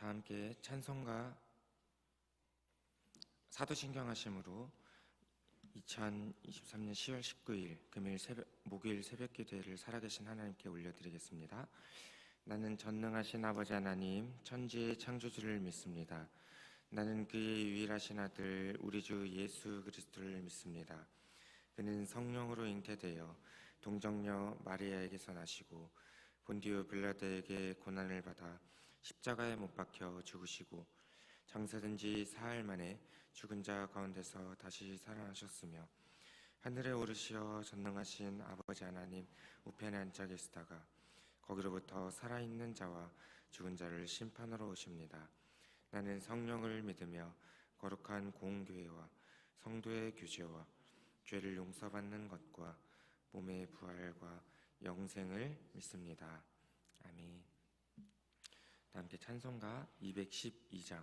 다 함께 찬송가 사도신경 하심으로 2023년 10월 19일 목요일 새벽 기도회를 살아계신 하나님께 올려드리겠습니다. 나는 전능하신 아버지 하나님, 천지의 창조주를 믿습니다. 나는 그의 유일하신 아들 우리 주 예수 그리스도를 믿습니다. 그는 성령으로 잉태되어 동정녀 마리아에게서 나시고 본디오 빌라도에게 고난을 받아 십자가에 못 박혀 죽으시고 장사된 지 사흘 만에 죽은 자 가운데서 다시 살아나셨으며 하늘에 오르시어 전능하신 아버지 하나님 우편에 앉아 계시다가 거기로부터 살아있는 자와 죽은 자를 심판하러 오십니다. 나는 성령을 믿으며 거룩한 공교회와 성도의 교제와 죄를 용서받는 것과 몸의 부활과 영생을 믿습니다. 아멘. 함께 찬송가 212장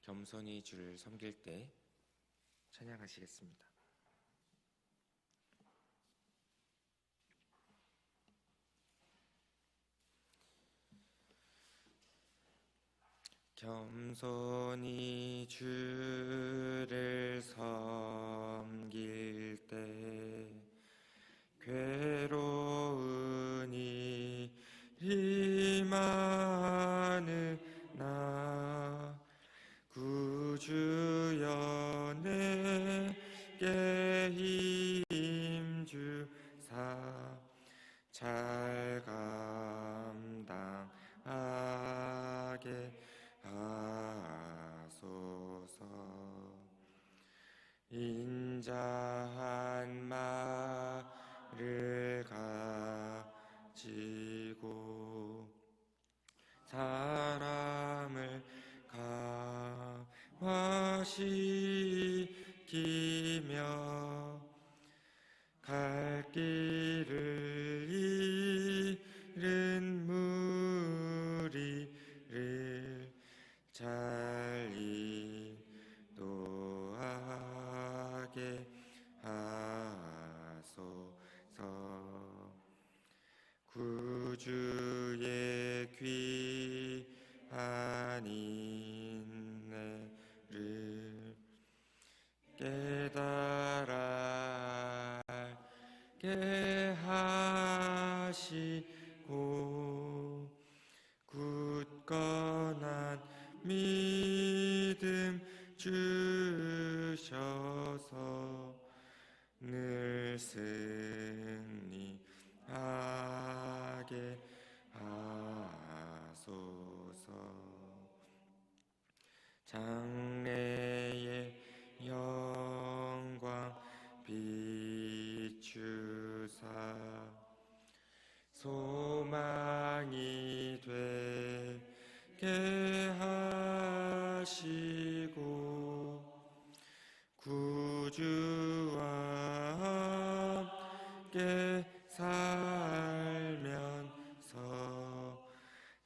겸손히 주를 섬길 때 찬양하시겠습니다. 겸손히 주를 섬길 때 괴로운 일이 많으나 구주여 내게 힘주사 잘 감당하게 하소서. 인자한 말을 가지고 사람을 강화시키며 갈 길을 잃은 무리를 잘 인도하게 하소서. 구주의 귀한 인내를 깨달아 알게 하시고 굳건한 믿음 주셔서 늘 승리하게 하소서. 장래의 영광 비추사 소망이 되게 하시고 구주와 함께 살면서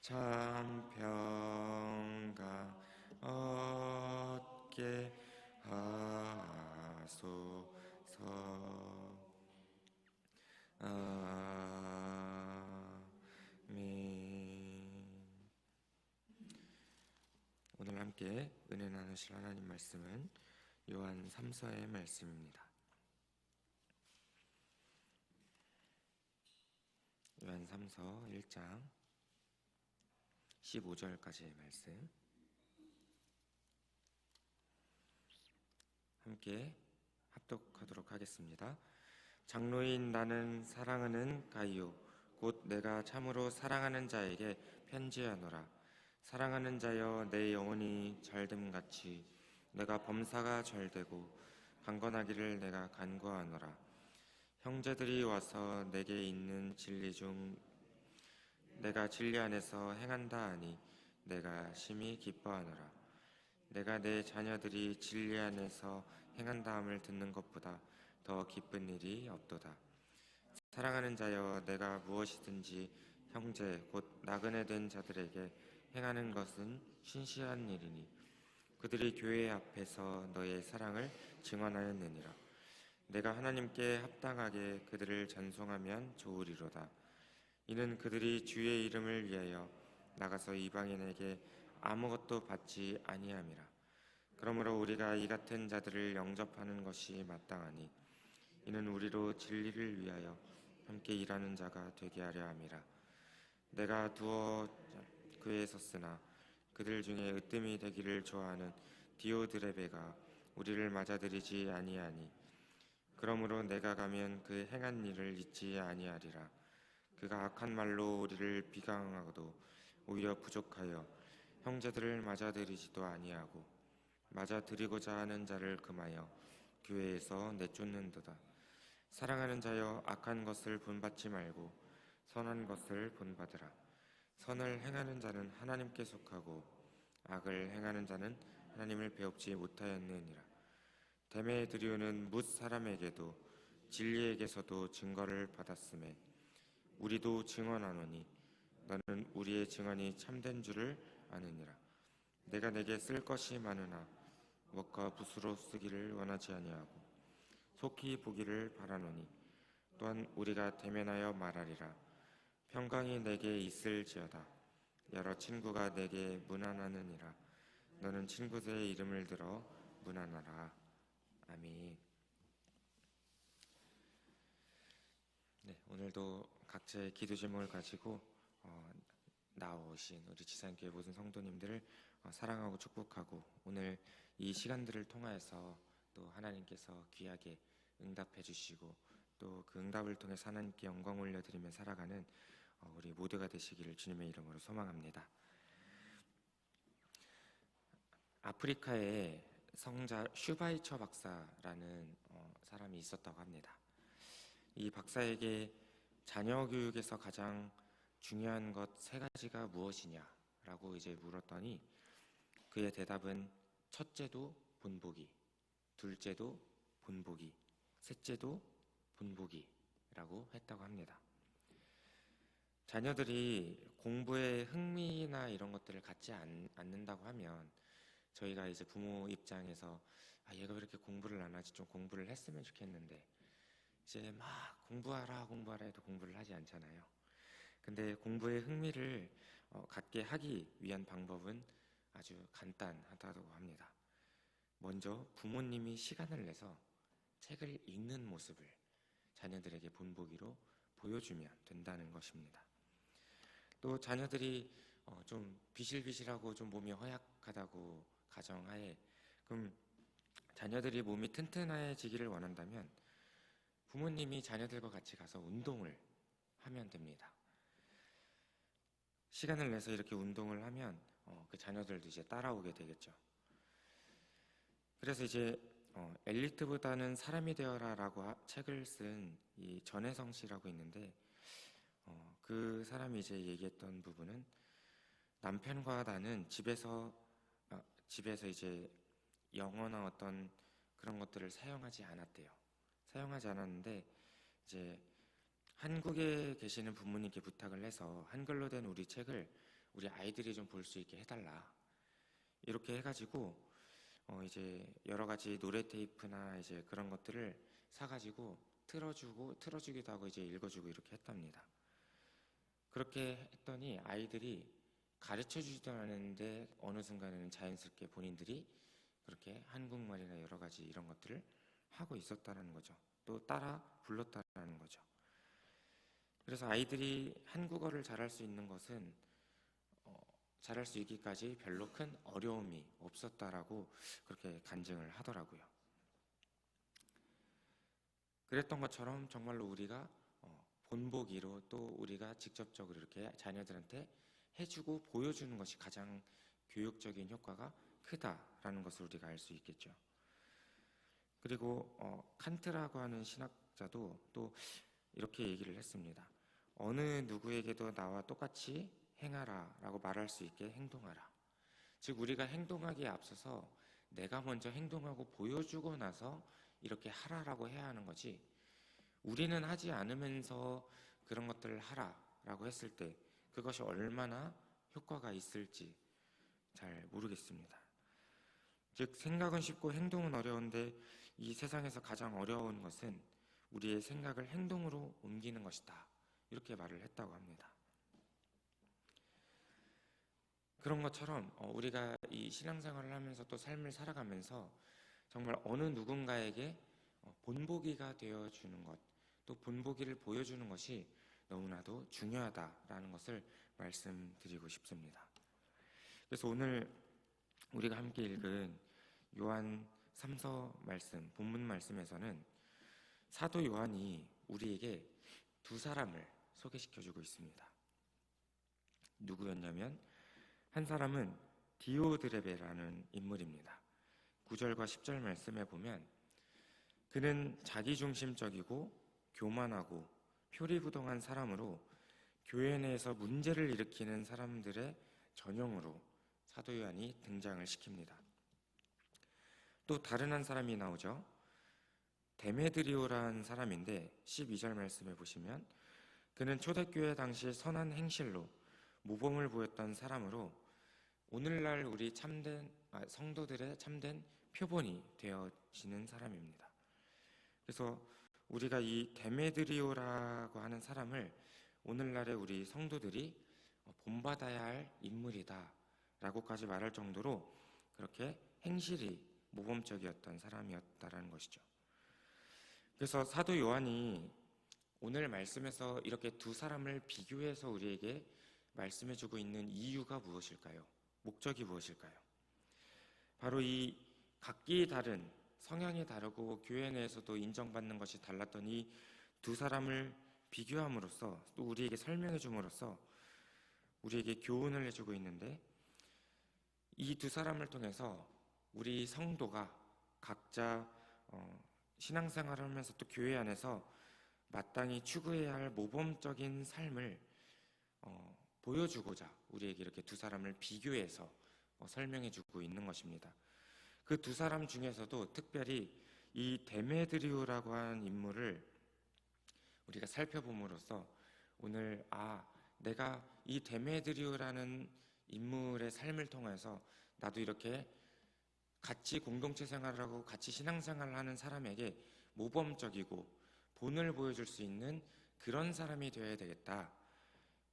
참 평강 얻게 하소서. 아멘. 오늘 함께 은혜 나누실 하나님 말씀은 요한 3서의 말씀입니다. 요한 3서 1장 15절까지의 말씀 함께 합독하도록 하겠습니다. 장로인 나는 사랑하는 가이오 곧 내가 참으로 사랑하는 자에게 편지하노라. 사랑하는 자여 내 영혼이 절됨같이 내가 범사가 절되고 강건하기를 내가 간구하노라. 형제들이 와서 내게 있는 진리 중 내가 진리 안에서 행한다 하니 내가 심히 기뻐하노라. 내가 내 자녀들이 진리 안에서 행한다 함을 듣는 것보다 더 기쁜 일이 없도다. 사랑하는 자여 내가 무엇이든지 형제 곧 나그네 된 자들에게 행하는 것은 신실한 일이니 그들이 교회 앞에서 너의 사랑을 증언하였느니라. 내가 하나님께 합당하게 그들을 찬송하면 좋으리로다. 이는 그들이 주의 이름을 위하여 나가서 이방인에게 아무것도 받지 아니함이라. 그러므로 우리가 이 같은 자들을 영접하는 것이 마땅하니 이는 우리로 진리를 위하여 함께 일하는 자가 되게 하려 함이라. 내가 두어 그에 섰으나 그들 중에 으뜸이 되기를 좋아하는 디오드레베가 우리를 맞아들이지 아니하니 그러므로 내가 가면 그 행한 일을 잊지 아니하리라. 그가 악한 말로 우리를 비강하고도 오히려 부족하여 형제들을 맞아들이지도 아니하고 맞아들이고자 하는 자를 금하여 교회에서 내쫓는도다. 사랑하는 자여, 악한 것을 본받지 말고 선한 것을 본받으라. 선을 행하는 자는 하나님께 속하고 악을 행하는 자는 하나님을 배웁지 못하였느니라. 데메드리오는 뭇 사람에게도 진리에게서도 증거를 받았음에 우리도 증언하노니 너는 우리의 증언이 참된 줄을 아느니라. 내가 내게 쓸 것이 많으나 무엇과 붓으로 쓰기를 원하지 아니하고 속히 보기를 바라노니 또한 우리가 대면하여 말하리라. 평강이 내게 있을지어다. 여러 친구가 내게 문안하느니라. 너는 친구들의 이름을 들어 문안하라. 아멘. 네, 오늘도 각자의 기도 제목을 가지고 나오신 우리 지산교회 모든 성도님들을 사랑하고 축복하고, 오늘 이 시간들을 통하여서 또 하나님께서 귀하게 응답해 주시고 또 그 응답을 통해서 하나님께 영광 올려드리며 살아가는 우리 모두가 되시기를 주님의 이름으로 소망합니다. 아프리카에 성자 슈바이처 박사라는 사람이 있었다고 합니다. 이 박사에게 자녀 교육에서 가장 중요한 것 3가지가 무엇이냐라고 이제 물었더니 그의 대답은 첫째도 본보기, 둘째도 본보기, 셋째도 본보기라고 했다고 합니다. 자녀들이 공부에 흥미나 이런 것들을 갖지 않는다고 하면 저희가 이제 부모 입장에서 얘가 왜 이렇게 공부를 안 하지? 좀 공부를 했으면 좋겠는데 이제 막 공부하라 해도 공부를 하지 않잖아요. 근데 공부에 흥미를 갖게 하기 위한 방법은 아주 간단하다고 합니다. 먼저 부모님이 시간을 내서 책을 읽는 모습을 자녀들에게 본보기로 보여주면 된다는 것입니다. 또 자녀들이 좀 비실비실하고 좀 몸이 허약하다고 가정하에, 그럼 자녀들이 몸이 튼튼해지기를 원한다면 부모님이 자녀들과 같이 가서 운동을 하면 됩니다. 시간을 내서 이렇게 운동을 하면 그 자녀들도 이제 따라오게 되겠죠. 그래서 이제 엘리트보다는 사람이 되어라라고 책을 쓴 이 전혜성 씨라고 있는데 그 사람이 이제 얘기했던 부분은 남편과 나는 집에서 이제 영어나 어떤 그런 것들을 사용하지 않았대요. 사용하지 않았는데 이제 한국에 계시는 부모님께 부탁을 해서 한글로 된 우리 책을 우리 아이들이 좀 볼 수 있게 해달라. 이렇게 해가지고 이제 여러 가지 노래 테이프나 이제 그런 것들을 사가지고 틀어주기도 하고 이제 읽어주고 이렇게 했답니다. 그렇게 했더니 아이들이 가르쳐주지도 않았는데 어느 순간에는 자연스럽게 본인들이 그렇게 한국말이나 여러 가지 이런 것들을 하고 있었다는 거죠. 또 따라 불렀다는 거죠. 그래서 아이들이 한국어를 잘할 수 있는 것은 잘할 수 있기까지 별로 큰 어려움이 없었다라고 그렇게 간증을 하더라고요. 그랬던 것처럼 정말로 우리가 본보기로 또 우리가 직접적으로 이렇게 자녀들한테 해주고 보여주는 것이 가장 교육적인 효과가 크다라는 것을 우리가 알 수 있겠죠. 그리고 칸트라고 하는 신학자도 또 이렇게 얘기를 했습니다. 어느 누구에게도 나와 똑같이 행하라 라고 말할 수 있게 행동하라. 즉 우리가 행동하기에 앞서서 내가 먼저 행동하고 보여주고 나서 이렇게 하라라고 해야 하는 거지, 우리는 하지 않으면서 그런 것들을 하라라고 했을 때 그것이 얼마나 효과가 있을지 잘 모르겠습니다. 즉 생각은 쉽고 행동은 어려운데 이 세상에서 가장 어려운 것은 우리의 생각을 행동으로 옮기는 것이다. 이렇게 말을 했다고 합니다. 그런 것처럼 우리가 이 신앙생활을 하면서 또 삶을 살아가면서 정말 어느 누군가에게 본보기가 되어주는 것, 또 본보기를 보여주는 것이 너무나도 중요하다라는 것을 말씀드리고 싶습니다. 그래서 오늘 우리가 함께 읽은 요한 3서 말씀, 본문 말씀에서는 사도 요한이 우리에게 두 사람을 소개시켜주고 있습니다. 누구였냐면 한 사람은 디오드레베라는 인물입니다. 9절과 10절 말씀에 보면 그는 자기중심적이고 교만하고 표리부동한 사람으로 교회 내에서 문제를 일으키는 사람들의 전형으로 사도 요한이 등장을 시킵니다. 또 다른 한 사람이 나오죠. 데메드리오라는 사람인데 12절 말씀에 보시면 그는 초대교회 당시 선한 행실로 모범을 보였던 사람으로 오늘날 우리 성도들의 참된 표본이 되어지는 사람입니다. 그래서 우리가 이 데메드리오라고 하는 사람을 오늘날의 우리 성도들이 본받아야 할 인물이다 라고까지 말할 정도로 그렇게 행실이 모범적이었던 사람이었다라는 것이죠. 그래서 사도 요한이 오늘 말씀에서 이렇게 두 사람을 비교해서 우리에게 말씀해주고 있는 이유가 무엇일까요? 목적이 무엇일까요? 바로 이 각기 다른 성향이 다르고 교회 내에서도 인정받는 것이 달랐던 이 두 사람을 비교함으로써 또 우리에게 설명해 줌으로써 우리에게 교훈을 해주고 있는데 이 두 사람을 통해서 우리 성도가 각자 신앙생활을 하면서 또 교회 안에서 마땅히 추구해야 할 모범적인 삶을 보여주고자 우리에게 이렇게 두 사람을 비교해서 설명해주고 있는 것입니다. 그 두 사람 중에서도 특별히 이 데메드리오라고 하는 인물을 우리가 살펴봄으로써 오늘 내가 이 데메드리오라는 인물의 삶을 통해서 나도 이렇게 같이 공동체 생활을 하고 같이 신앙생활을 하는 사람에게 모범적이고 본을 보여줄 수 있는 그런 사람이 되어야 되겠다.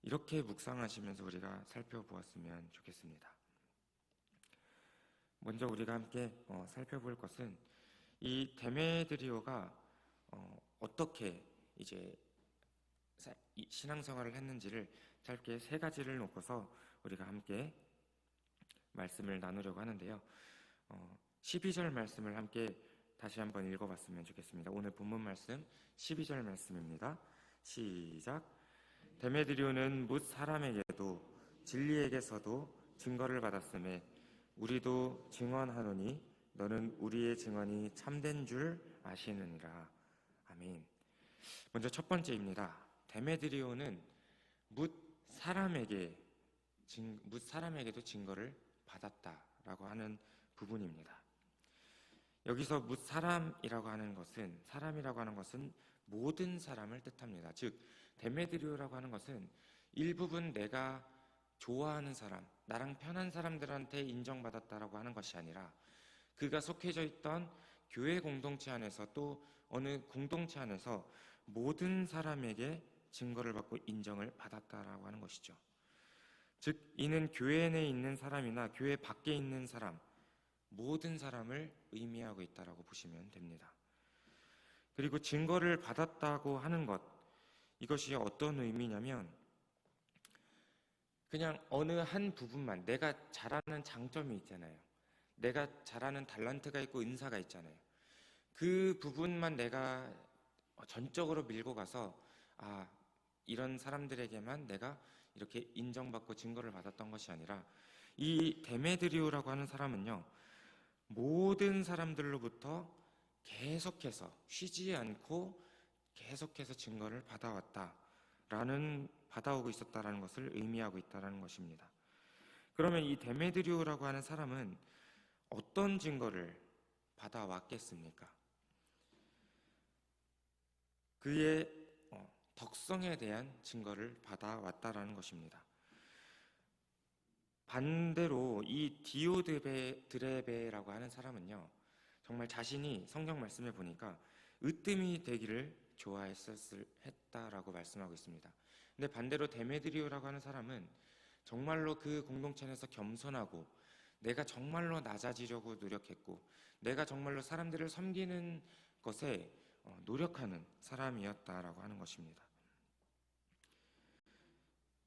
이렇게 묵상하시면서 우리가 살펴보았으면 좋겠습니다. 먼저 우리가 함께 살펴볼 것은 이 데메드리오가 어떻게 이제 신앙생활을 했는지를 짧게 세 가지를 놓고서 우리가 함께 말씀을 나누려고 하는데요. 12절 말씀을 함께 다시 한번 읽어봤으면 좋겠습니다. 오늘 본문 말씀 12절 말씀입니다. 시작. 데메드리오는 뭇 사람에게도 진리에게서도 증거를 받았음에 우리도 증언하노니 너는 우리의 증언이 참된 줄 아시느니라. 아멘. 먼저 첫 번째입니다. 데메드리오는 뭇 사람에게도 증거를 받았다라고 하는 부분입니다. 여기서 뭇 사람이라고 하는 것은 모든 사람을 뜻합니다. 즉 데메드리오라고 하는 것은 일부분 내가 좋아하는 사람, 나랑 편한 사람들한테 인정받았다라고 하는 것이 아니라 그가 속해져 있던 교회 공동체 안에서 또 어느 공동체 안에서 모든 사람에게 증거를 받고 인정을 받았다라고 하는 것이죠. 즉 이는 교회 내에 있는 사람이나 교회 밖에 있는 사람, 모든 사람을 의미하고 있다라고 보시면 됩니다. 그리고 증거를 받았다고 하는 것, 이것이 어떤 의미냐면 그냥 어느 한 부분만, 내가 잘하는 장점이 있잖아요. 내가 잘하는 달란트가 있고 은사가 있잖아요. 그 부분만 내가 전적으로 밀고 가서 이런 사람들에게만 내가 이렇게 인정받고 증거를 받았던 것이 아니라 이 데메드리오라고 하는 사람은요, 모든 사람들로부터 계속해서 쉬지 않고 계속해서 증거를 받아오고 있었다라는 것을 의미하고 있다라는 것입니다. 그러면 이 데메드리오라고 하는 사람은 어떤 증거를 받아왔겠습니까? 그의 덕성에 대한 증거를 받아왔다라는 것입니다. 반대로 이 디오드레베라고 하는 사람은요, 정말 자신이 성경 말씀에 보니까 으뜸이 되기를 좋아했다라고 말씀하고 있습니다. 근데 반대로 데메드리오라고 하는 사람은 정말로 그 공동체 안에서 겸손하고 내가 정말로 낮아지려고 노력했고 내가 정말로 사람들을 섬기는 것에 노력하는 사람이었다라고 하는 것입니다.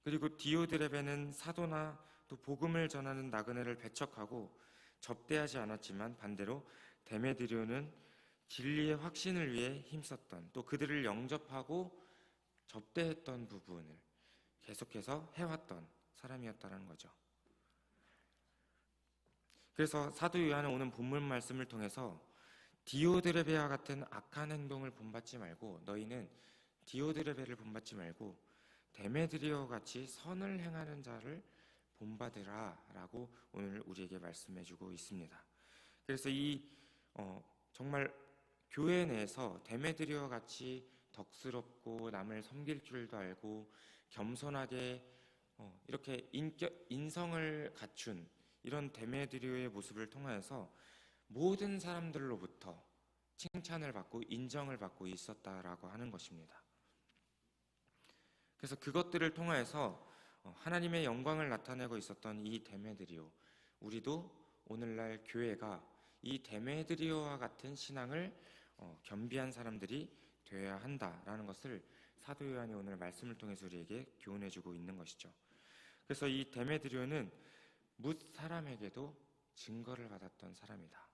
그리고 디오드레베는 사도나 또 복음을 전하는 나그네를 배척하고 접대하지 않았지만 반대로 데메드리오는 진리의 확신을 위해 힘썼던, 또 그들을 영접하고 접대했던 부분을 계속해서 해왔던 사람이었다는 거죠. 그래서 사도 요한은 오늘 본문 말씀을 통해서 디오드레베와 같은 악한 행동을 본받지 말고, 너희는 디오드레베를 본받지 말고 데메드리오 같이 선을 행하는 자를 본받으라 라고 오늘 우리에게 말씀해주고 있습니다. 그래서 정말 교회 내에서 데메드리오 같이 덕스럽고 남을 섬길 줄도 알고 겸손하게 이렇게 인성을 갖춘 이런 데메드리오의 모습을 통하여서 모든 사람들로부터 칭찬을 받고 인정을 받고 있었다라고 하는 것입니다. 그래서 그것들을 통하여서 하나님의 영광을 나타내고 있었던 이 데메드리오, 우리도 오늘날 교회가 이 데메드리오와 같은 신앙을 겸비한 사람들이 되어야 한다라는 것을 사도 요한이 오늘 말씀을 통해서 우리에게 교훈해주고 있는 것이죠. 그래서 이 데메드리오는 뭇 사람에게도 증거를 받았던 사람이다.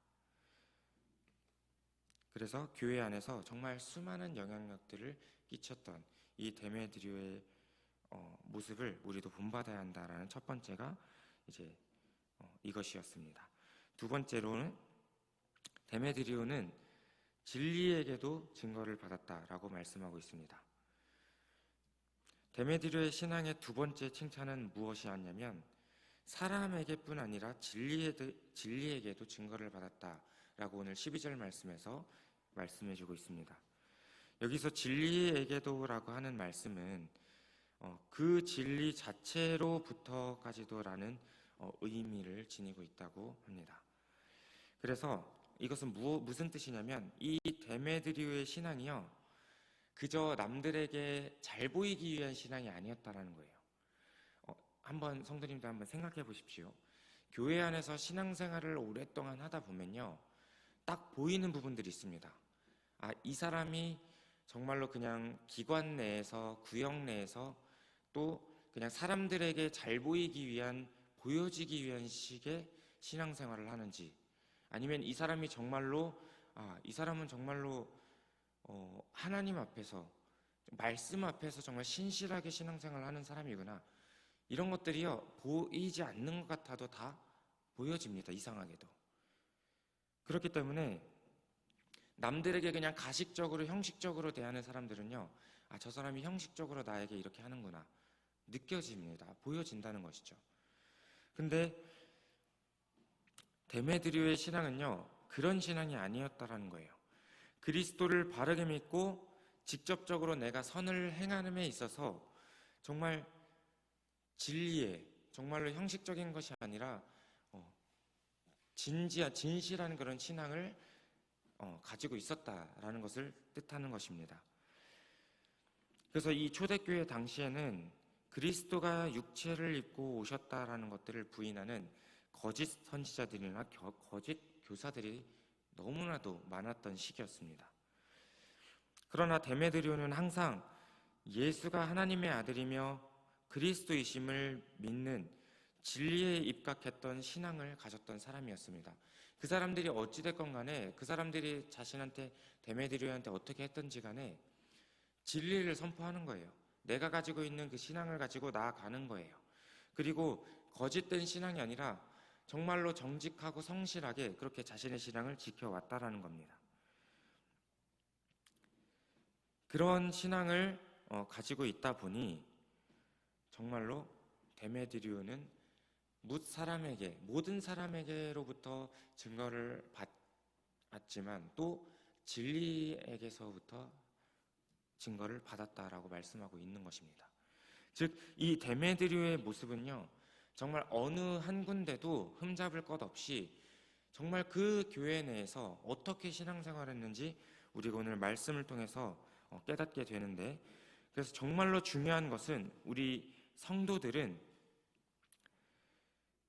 그래서 교회 안에서 정말 수많은 영향력들을 끼쳤던 이 데메드리오의 모습을 우리도 본받아야 한다라는 첫 번째가 이제 이것이었습니다. 두 번째로는 데메드리오는 진리에게도 증거를 받았다라고 말씀하고 있습니다. 데메드리오의 신앙의 두 번째 칭찬은 무엇이었냐면 사람에게뿐 아니라 진리에게도 증거를 받았다라고 오늘 12절 말씀에서 말씀해주고 있습니다. 여기서 진리에게도라고 하는 말씀은 그 진리 자체로부터까지도라는 의미를 지니고 있다고 합니다. 그래서 이것은 무슨 뜻이냐면 이 데메드리오의 신앙이요, 그저 남들에게 잘 보이기 위한 신앙이 아니었다라는 거예요. 한번 성도님도 한번 생각해 보십시오. 교회 안에서 신앙생활을 오랫동안 하다 보면요, 딱 보이는 부분들이 있습니다. 이 사람이 정말로 그냥 기관 내에서, 구역 내에서 또 그냥 사람들에게 잘 보이기 위한, 보여지기 위한 식의 신앙생활을 하는지, 아니면 이 사람이 정말로 이 사람은 정말로 하나님 앞에서, 말씀 앞에서 정말 신실하게 신앙생활을 하는 사람이구나, 이런 것들이요 보이지 않는 것 같아도 다 보여집니다. 이상하게도. 그렇기 때문에 남들에게 그냥 가식적으로 형식적으로 대하는 사람들은요, 저 사람이 형식적으로 나에게 이렇게 하는구나 느껴집니다. 보여진다는 것이죠. 근데 데메드리오의 신앙은요 그런 신앙이 아니었다라는 거예요. 그리스도를 바르게 믿고 직접적으로 내가 선을 행함에 있어서 정말 진리에, 정말로 형식적인 것이 아니라 진실한 그런 신앙을 가지고 있었다라는 것을 뜻하는 것입니다. 그래서 이 초대교회 당시에는 그리스도가 육체를 입고 오셨다라는 것들을 부인하는 거짓 선지자들이나 거짓 교사들이 너무나도 많았던 시기였습니다. 그러나 데메드리오는 항상 예수가 하나님의 아들이며 그리스도이심을 믿는 진리에 입각했던 신앙을 가졌던 사람이었습니다. 그 사람들이 어찌됐건 간에, 그 사람들이 자신한테, 데메드리오한테 어떻게 했던지 간에 진리를 선포하는 거예요. 내가 가지고 있는 그 신앙을 가지고 나아가는 거예요. 그리고 거짓된 신앙이 아니라 정말로 정직하고 성실하게 그렇게 자신의 신앙을 지켜왔다라는 겁니다. 그런 신앙을 가지고 있다 보니 정말로 데메드리오는 모든 사람에게로부터 증거를 받았지만 또 진리에게서부터 증거를 받았다라고 말씀하고 있는 것입니다. 즉, 이 데메드리오의 모습은요, 정말 어느 한 군데도 흠잡을 것 없이 정말 그 교회 내에서 어떻게 신앙생활을 했는지 우리가 오늘 말씀을 통해서 깨닫게 되는데, 그래서 정말로 중요한 것은 우리 성도들은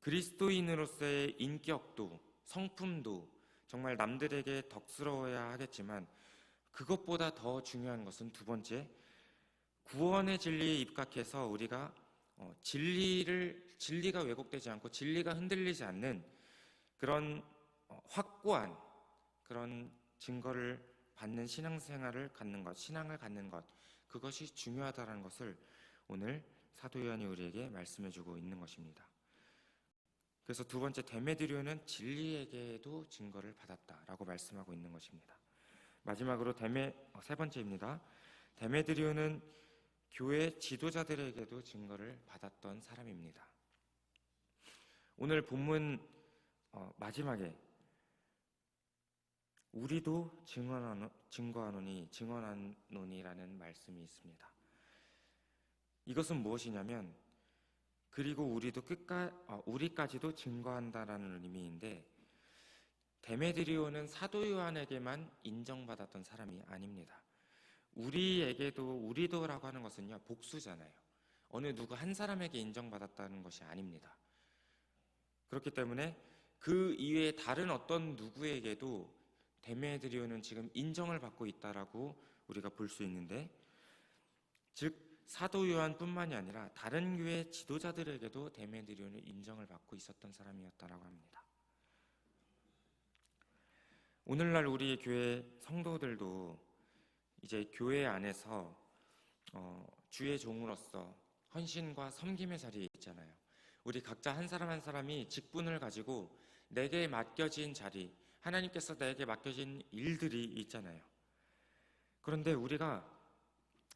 그리스도인으로서의 인격도 성품도 정말 남들에게 덕스러워야 하겠지만 그것보다 더 중요한 것은 두 번째, 구원의 진리에 입각해서 우리가 진리가 왜곡되지 않고 진리가 흔들리지 않는 그런 확고한 그런 증거를 받는 신앙생활을 갖는 것, 신앙을 갖는 것, 그것이 중요하다는 것을 오늘 사도 요한이 우리에게 말씀해주고 있는 것입니다. 그래서 두 번째, 데메드리오는 진리에게도 증거를 받았다라고 말씀하고 있는 것입니다. 마지막으로 세 번째입니다. 데메드리오는 교회 지도자들에게도 증거를 받았던 사람입니다. 오늘 본문 마지막에 우리도 증언하노니라는 말씀이 있습니다. 이것은 무엇이냐면 그리고 우리까지도 증거한다라는 의미인데, 데메드리오는 사도 요한에게만 인정받았던 사람이 아닙니다. 우리도라고 하는 것은요, 복수잖아요. 어느 누구 한 사람에게 인정받았다는 것이 아닙니다. 그렇기 때문에 그 이외에 다른 어떤 누구에게도 데메드리오는 지금 인정을 받고 있다라고 우리가 볼 수 있는데, 즉 사도 요한뿐만이 아니라 다른 교회 지도자들에게도 데메드리오는 인정을 받고 있었던 사람이었다라고 합니다. 오늘날 우리 교회 성도들도 이제 교회 안에서 주의 종으로서 헌신과 섬김의 자리에 있잖아요. 우리 각자 한 사람 한 사람이 직분을 가지고 내게 맡겨진 자리, 하나님께서 내게 맡겨진 일들이 있잖아요. 그런데 우리가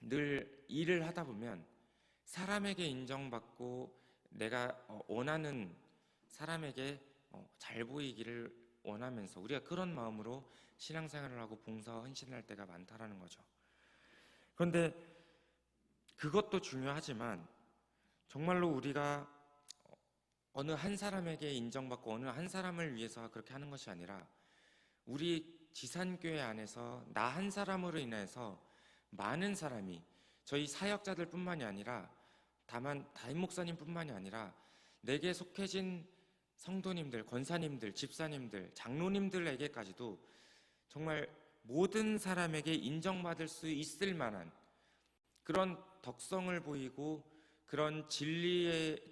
늘 일을 하다 보면 사람에게 인정받고 내가 원하는 사람에게 잘 보이기를 원하면서 우리가 그런 마음으로 신앙생활을 하고 봉사와 헌신을 할 때가 많다라는 거죠. 그런데 그것도 중요하지만 정말로 우리가 어느 한 사람에게 인정받고 어느 한 사람을 위해서 그렇게 하는 것이 아니라 우리 지산교회 안에서 나 한 사람으로 인해서 많은 사람이, 저희 사역자들 뿐만이 아니라 다만 담임 목사님 뿐만이 아니라 내게 속해진 성도님들, 권사님들, 집사님들, 장로님들에게까지도 정말 모든 사람에게 인정받을 수 있을 만한 그런 덕성을 보이고 그런 진리의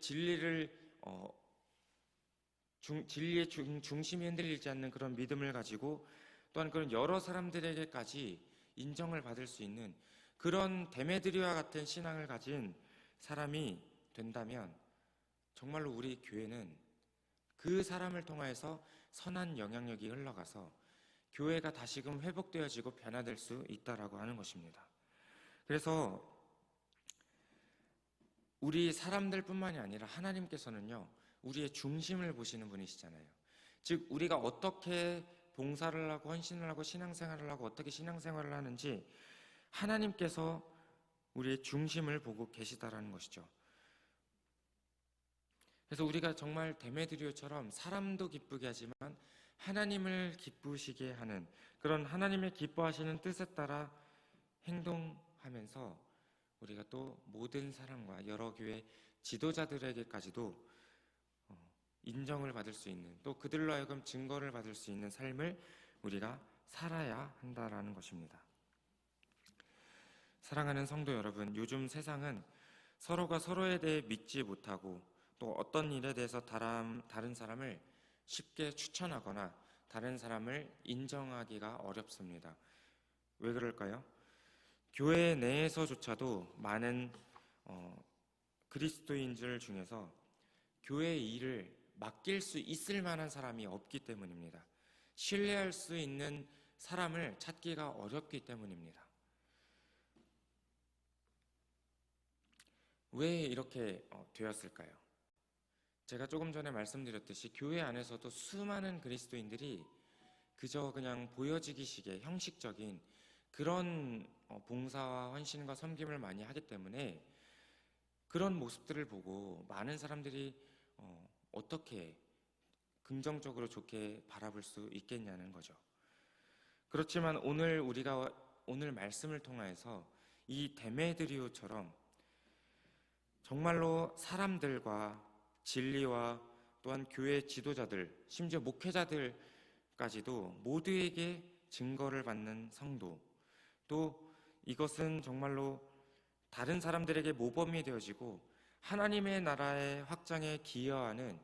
중심이 흔들리지 않는 그런 믿음을 가지고 또한 그런 여러 사람들에게까지 인정을 받을 수 있는 그런 데메드리오와 같은 신앙을 가진 사람이 된다면 정말로 우리 교회는 그 사람을 통하여서 선한 영향력이 흘러가서 교회가 다시금 회복되어지고 변화될 수 있다라고 하는 것입니다. 그래서 우리 사람들뿐만이 아니라 하나님께서는요, 우리의 중심을 보시는 분이시잖아요. 즉 우리가 어떻게 봉사를 하고 헌신을 하고 신앙생활을 하고 어떻게 신앙생활을 하는지 하나님께서 우리의 중심을 보고 계시다라는 것이죠. 그래서 우리가 정말 데메드리오처럼 사람도 기쁘게 하지만 하나님을 기쁘시게 하는 그런 하나님의 기뻐하시는 뜻에 따라 행동하면서 우리가 또 모든 사람과 여러 교회 지도자들에게까지도 인정을 받을 수 있는, 또 그들로 하여금 증거를 받을 수 있는 삶을 우리가 살아야 한다라는 것입니다. 사랑하는 성도 여러분, 요즘 세상은 서로가 서로에 대해 믿지 못하고 또 어떤 일에 대해서 다른 사람을 쉽게 추천하거나 다른 사람을 인정하기가 어렵습니다. 왜 그럴까요? 교회 내에서조차도 많은 그리스도인들 중에서 교회의 일을 맡길 수 있을 만한 사람이 없기 때문입니다. 신뢰할 수 있는 사람을 찾기가 어렵기 때문입니다. 왜 이렇게 되었을까요? 제가 조금 전에 말씀드렸듯이 교회 안에서도 수많은 그리스도인들이 그저 그냥 보여지기식의 형식적인 그런 봉사와 헌신과 섬김을 많이 하기 때문에 그런 모습들을 보고 많은 사람들이 어떻게 긍정적으로 좋게 바라볼 수 있겠냐는 거죠. 그렇지만 우리가 오늘 말씀을 통해서 이 데메드리오처럼 정말로 사람들과 진리와 또한 교회 지도자들, 심지어 목회자들까지도 모두에게 증거를 받는 성도, 또 이것은 정말로 다른 사람들에게 모범이 되어지고 하나님의 나라의 확장에 기여하는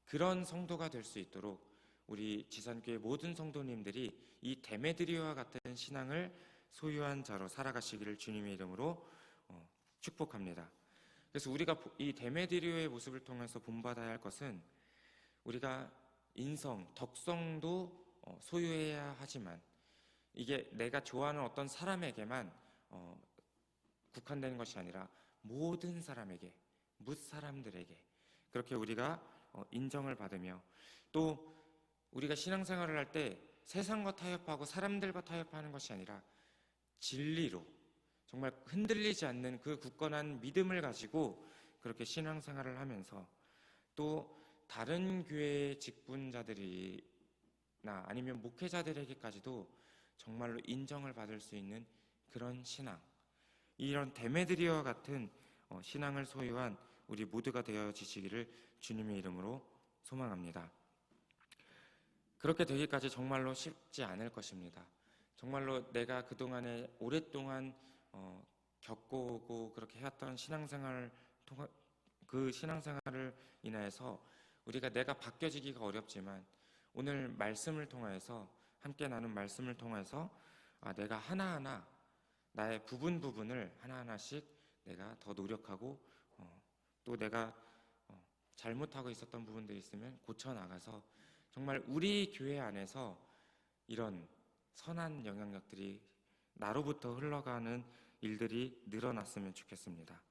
그런 성도가 될 수 있도록 우리 지산교회 모든 성도님들이 이 데메드리오와 같은 신앙을 소유한 자로 살아가시기를 주님의 이름으로 축복합니다. 그래서 우리가 이 데메드리오의 모습을 통해서 본받아야 할 것은 우리가 인성, 덕성도 소유해야 하지만 이게 내가 좋아하는 어떤 사람에게만 국한되는 것이 아니라 모든 사람에게, 뭇사람들에게 그렇게 우리가 인정을 받으며, 또 우리가 신앙생활을 할 때 세상과 타협하고 사람들과 타협하는 것이 아니라 진리로 정말 흔들리지 않는 그 굳건한 믿음을 가지고 그렇게 신앙생활을 하면서, 또 다른 교회의 직분자들이나 아니면 목회자들에게까지도 정말로 인정을 받을 수 있는 그런 신앙, 이런 데메드리오와 같은 신앙을 소유한 우리 모두가 되어지시기를 주님의 이름으로 소망합니다. 그렇게 되기까지 정말로 쉽지 않을 것입니다. 정말로 내가 그동안에 오랫동안 겪어오고 그렇게 해왔던 그 신앙생활을 인하여서 내가 바뀌어지기가 어렵지만, 오늘 말씀을 통하여서 함께 나눈 말씀을 통해서 내가 하나하나 나의 부분을 하나하나씩 내가 더 노력하고 또 내가 잘못하고 있었던 부분들이 있으면 고쳐나가서 정말 우리 교회 안에서 이런 선한 영향력들이 나로부터 흘러가는 일들이 늘어났으면 좋겠습니다.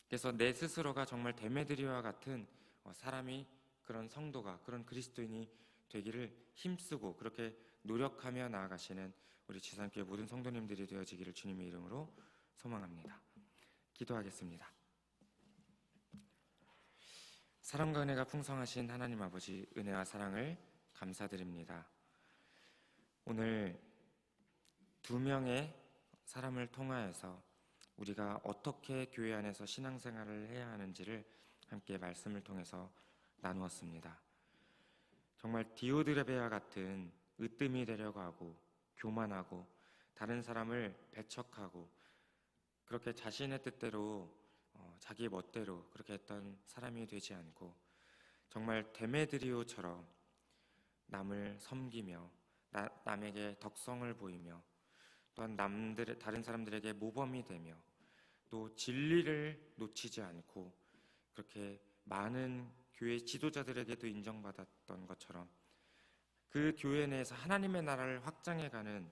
그래서 내 스스로가 정말 데메드리오와 같은 사람이, 그런 성도가, 그런 그리스도인이 되기를 힘쓰고 그렇게 노력하며 나아가시는 우리 지산교회 모든 성도님들이 되어지기를 주님의 이름으로 소망합니다. 기도하겠습니다. 사랑과 은혜가 풍성하신 하나님 아버지, 은혜와 사랑을 감사드립니다. 오늘 두 명의 사람을 통하여서 우리가 어떻게 교회 안에서 신앙생활을 해야 하는지를 함께 말씀을 통해서 나누었습니다. 정말 디오드레베와 같은 으뜸이 되려고 하고 교만하고 다른 사람을 배척하고 그렇게 자신의 뜻대로 자기 멋대로 그렇게 했던 사람이 되지 않고, 정말 데메드리오처럼 남을 섬기며 남에게 덕성을 보이며 또한 다른 사람들에게 모범이 되며 또 진리를 놓치지 않고 그렇게 많은 교회 지도자들에게도 인정받았던 것처럼 그 교회 내에서 하나님의 나라를 확장해가는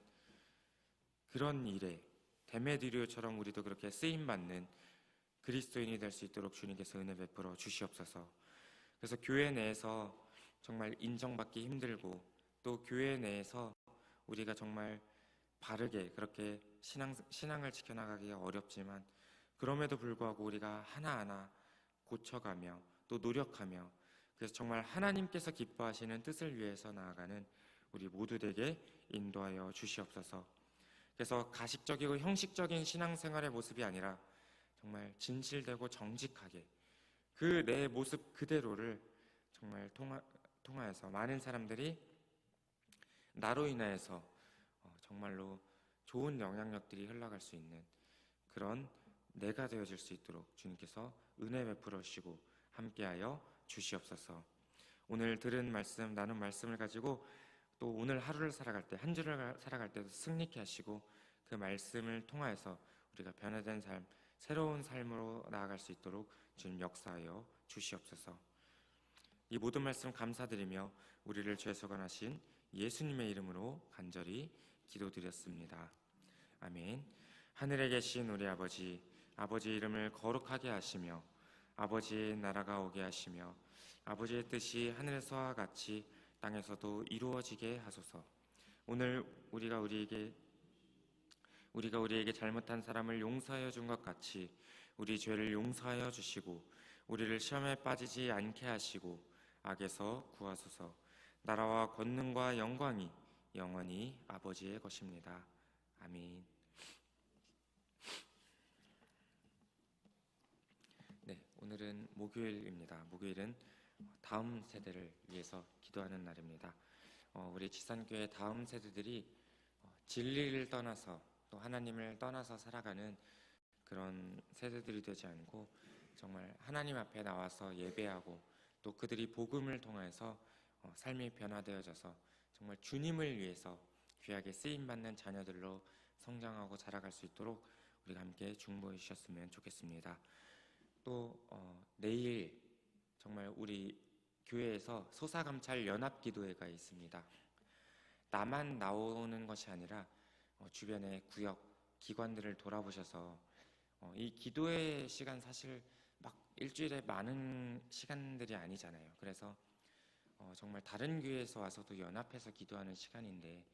그런 일에 데메드리오처럼 우리도 그렇게 쓰임받는 그리스도인이 될 수 있도록 주님께서 은혜 베풀어 주시옵소서. 그래서 교회 내에서 정말 인정받기 힘들고 또 교회 내에서 우리가 정말 바르게 그렇게 신앙을 지켜나가기가 어렵지만, 그럼에도 불구하고 우리가 하나하나 고쳐가며 또 노력하며, 그래서 정말 하나님께서 기뻐하시는 뜻을 위해서 나아가는 우리 모두에게 인도하여 주시옵소서. 그래서 가식적이고 형식적인 신앙생활의 모습이 아니라 정말 진실되고 정직하게 그 내 모습 그대로를 정말 통하여서 많은 사람들이 나로 인하여서 정말로 좋은 영향력들이 흘러갈 수 있는 그런 내가 되어질 수 있도록 주님께서 은혜 베풀어 주시고 함께하여 주시옵소서. 오늘 들은 말씀, 나눈 말씀을 가지고 또 오늘 하루를 살아갈 때, 한 주를 살아갈 때도 승리케 하시고 그 말씀을 통하여서 우리가 변화된 삶, 새로운 삶으로 나아갈 수 있도록 주님 역사하여 주시옵소서. 이 모든 말씀 감사드리며 우리를 죄 소관하신 예수님의 이름으로 간절히 기도드렸습니다. 아멘. 하늘에 계신 우리 아버지, 아버지의 이름을 거룩하게 하시며 아버지의 나라가 오게 하시며 아버지의 뜻이 하늘에서와 같이 땅에서도 이루어지게 하소서. 오늘 우리가 우리에게 잘못한 사람을 용서하여 준 것 같이 우리 죄를 용서하여 주시고 우리를 시험에 빠지지 않게 하시고 악에서 구하소서. 나라와 권능과 영광이 영원히 아버지의 것입니다. 아멘. 네, 오늘 오늘은 목요일입니다. 목요일은 다음 세대를 위해서 기도하는 날입니다. 우리 지산교회 다음 세대들이 진리를 떠나서 또 하나님을 떠나서 살아가는 그런 세대들이 되지 않고 정말 하나님 앞에 나와서 예배하고 또 그들이 복음을 통해서 삶이 변화되어져서 정말 주님을 위해서 귀하게 쓰임받는 자녀들로 성장하고 자라갈 수 있도록 우리가 함께 중보해 주셨으면 좋겠습니다. 또 내일 정말 우리 교회에서 소사감찰 연합기도회가 있습니다. 나만 나오는 것이 아니라 주변의 구역 기관들을 돌아보셔서 이 기도회 시간 사실 막 일주일에 많은 시간들이 아니잖아요. 그래서 정말 다른 교회에서 와서도 연합해서 기도하는 시간인데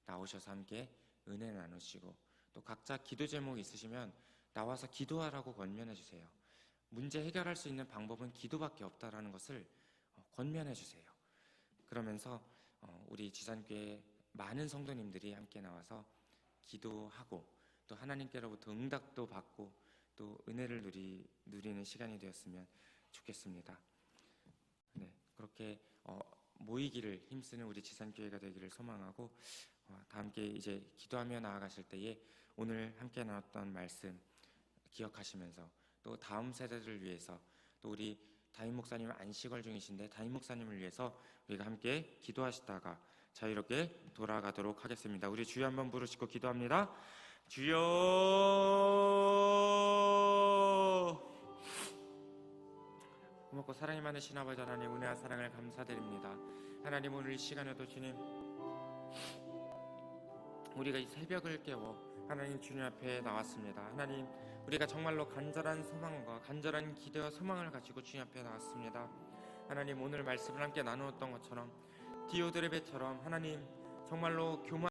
나오셔서 함께 은혜 나누시고 또 각자 기도 제목 있으시면 나와서 기도하라고 권면해 주세요. 문제 해결할 수 있는 방법은 기도밖에 없다라는 것을 권면해 주세요. 그러면서 우리 지산교회 많은 성도님들이 함께 나와서 기도하고 또 하나님께로부터 응답도 받고 또 은혜를 누리는 시간이 되었으면 좋겠습니다. 네, 그렇게 모이기를 힘쓰는 우리 지산교회가 되기를 소망하고 다 함께 이제 기도하며 나아가실 때에 오늘 함께 나눴던 말씀 기억하시면서 또 다음 세대들을 위해서 또 우리 담임 목사님 안식월 중이신데 담임 목사님을 위해서 우리가 함께 기도하시다가 자유롭게 돌아가도록 하겠습니다. 우리 주여 한번 부르시고 기도합니다. 주여, 고맙고 사랑이 많으신 아버지 하나님, 은혜와 사랑을 감사드립니다. 하나님, 오늘 이 시간에도 주님 우리가 이 새벽을 깨워 하나님 주님 앞에 나왔습니다. 하나님, 우리가 정말로 간절한 소망과 간절한 기대와 소망을 가지고 주님 앞에 나왔습니다. 하나님, 오늘 말씀을 함께 나누었던 것처럼 디오드레베처럼 하나님 정말로 교만